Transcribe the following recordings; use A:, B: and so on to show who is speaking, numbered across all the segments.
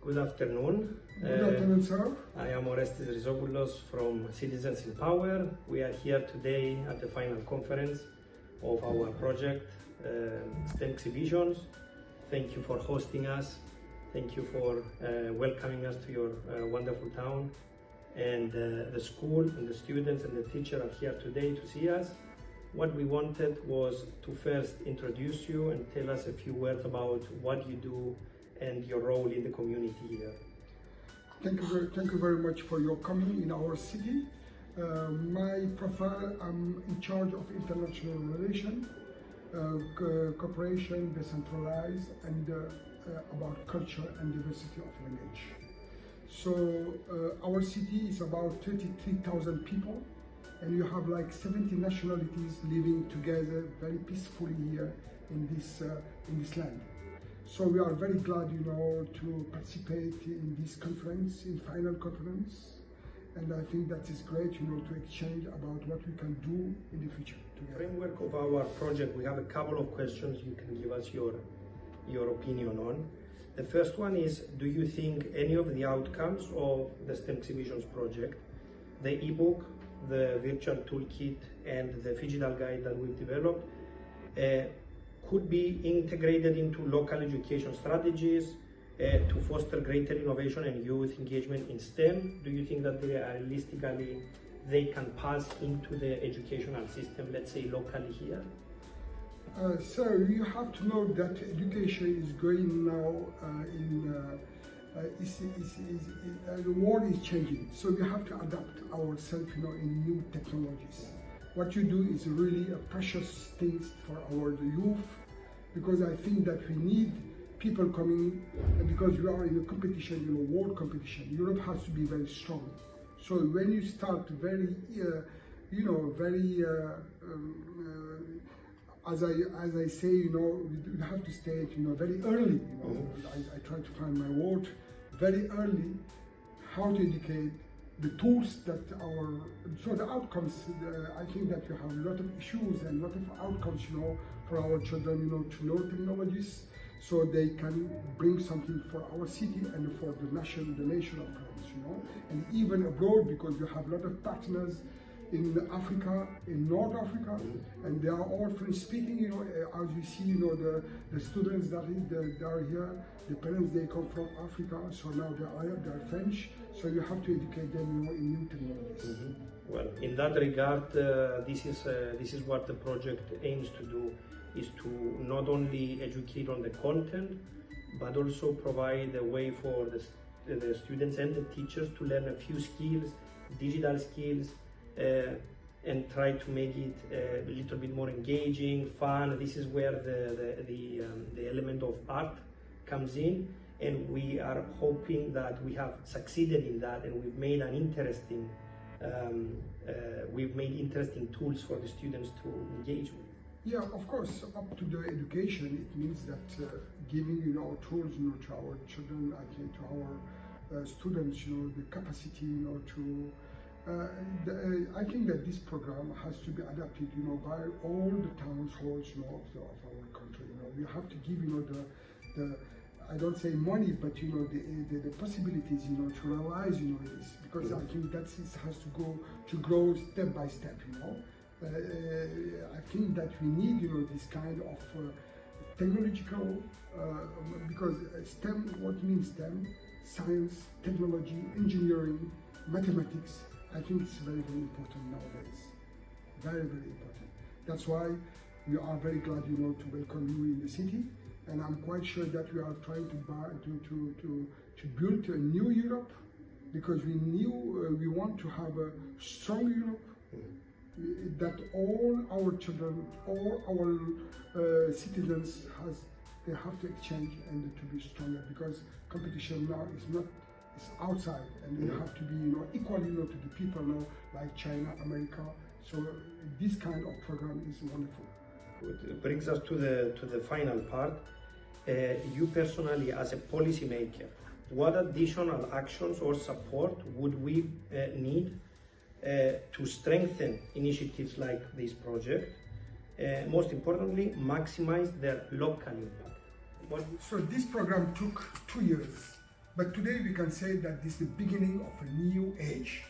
A: Good afternoon.
B: Good afternoon, sir.
A: I am Mr Ezeddine from Citizens in Power. We are here today at the final conference of our project, STEM-xhibitions. Thank you for hosting us. Thank you for welcoming us to your wonderful town. And the school and the students and the teacher are here today to see us. What we wanted was to first introduce you and tell us a few words about what you do and your role in the community here.
B: Thank you very much for your coming in our city. My profile, I'm in charge of international relations, cooperation, decentralized, and about culture and diversity of language. So our city is about 33,000 people, and you have like 70 nationalities living together very peacefully here in this land. So we are very glad, to participate in this conference, in final conference, and I think that is great, to exchange about what we can do in the future together.
A: Framework of our project, we have a couple of questions you can give us your opinion on. The first one is, do you think any of the outcomes of the STEM-xhibitions project, the ebook, the virtual toolkit, and the digital guide that we've developed, could be integrated into local education strategies to foster greater innovation and youth engagement in STEM? Do you think that realistically they can pass into the educational system, let's say locally here?
B: So you have to know that education is going now the world is changing, so we have to adapt ourselves, in new technologies. What you do is really a precious thing for our youth, because I think that we need people coming, because we are in a competition, world competition. Europe has to be very strong. So when you start very, as I say, we have to state, very early. I try to find my word, very early, how to educate, the tools that so the outcomes, I think that we have a lot of issues and a lot of outcomes, for our children, to know technologies, so they can bring something for our city and for the nation of France, and even abroad, because we have a lot of partners in Africa, in North Africa, and they are all French speaking, as you see, the students that are here, the parents, they come from Africa, so now they are French, so you have to educate them, in new technologies.
A: Well, in that regard, this is what the project aims to do, is to not only educate on the content, but also provide a way for the students and the teachers to learn a few skills, digital skills, and try to make it a little bit more engaging, fun. This is where the element of art comes in, and we are hoping that we have succeeded in that, and we've made interesting tools for the students to engage with.
B: Yeah, of course, up to the education, it means that giving, tools, to our children, I think, to our students, the capacity, to I think that this program has to be adapted, by all the towns halls, of our country. We have to give, the I don't say money, but the possibilities, to realize, this, because I think that has to grow step by step. I think that we need, this kind of technological, because STEM, what means STEM? Science, technology, engineering, mathematics. I think it's very, very important nowadays. Very, very important. That's why we are very glad, to welcome you in the city. And I'm quite sure that we are trying to build a new Europe, because we want to have a strong Europe, that all our children, all our citizens they have to exchange and to be stronger, because competition now is outside, and we have to be, equally, to the people, like China, America. So this kind of program is wonderful.
A: It brings us to the final part. You personally, as a policymaker, what additional actions or support would we need to strengthen initiatives like this project? Most importantly, maximize their local impact.
B: So this program took 2 years. But today we can say that this is the beginning of a new age,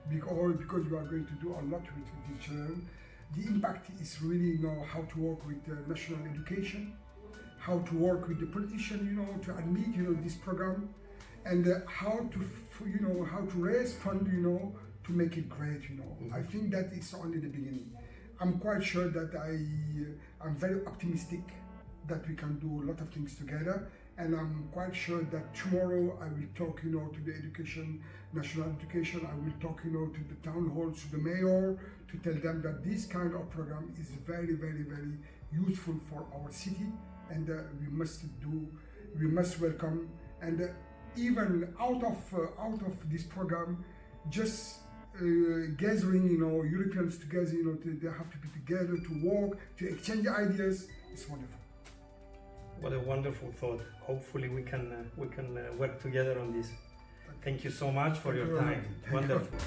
B: because we are going to do a lot with these children. The impact is really how to work with national education, how to work with the politician, to admit this program, and how to raise fund, to make it great. I think that is only the beginning. I'm quite sure that I'm very optimistic that we can do a lot of things together, and I'm quite sure that tomorrow I will talk, to the national education. I will talk, to the town halls, to the mayor, to tell them that this kind of program is very, very, very useful for our city, and we must welcome. And even out of this program, just gathering, Europeans together, they have to be together to work, to exchange ideas. It's wonderful.
A: What a wonderful thought. Hopefully we can work together on this. Thank you so much for your time. Wonderful.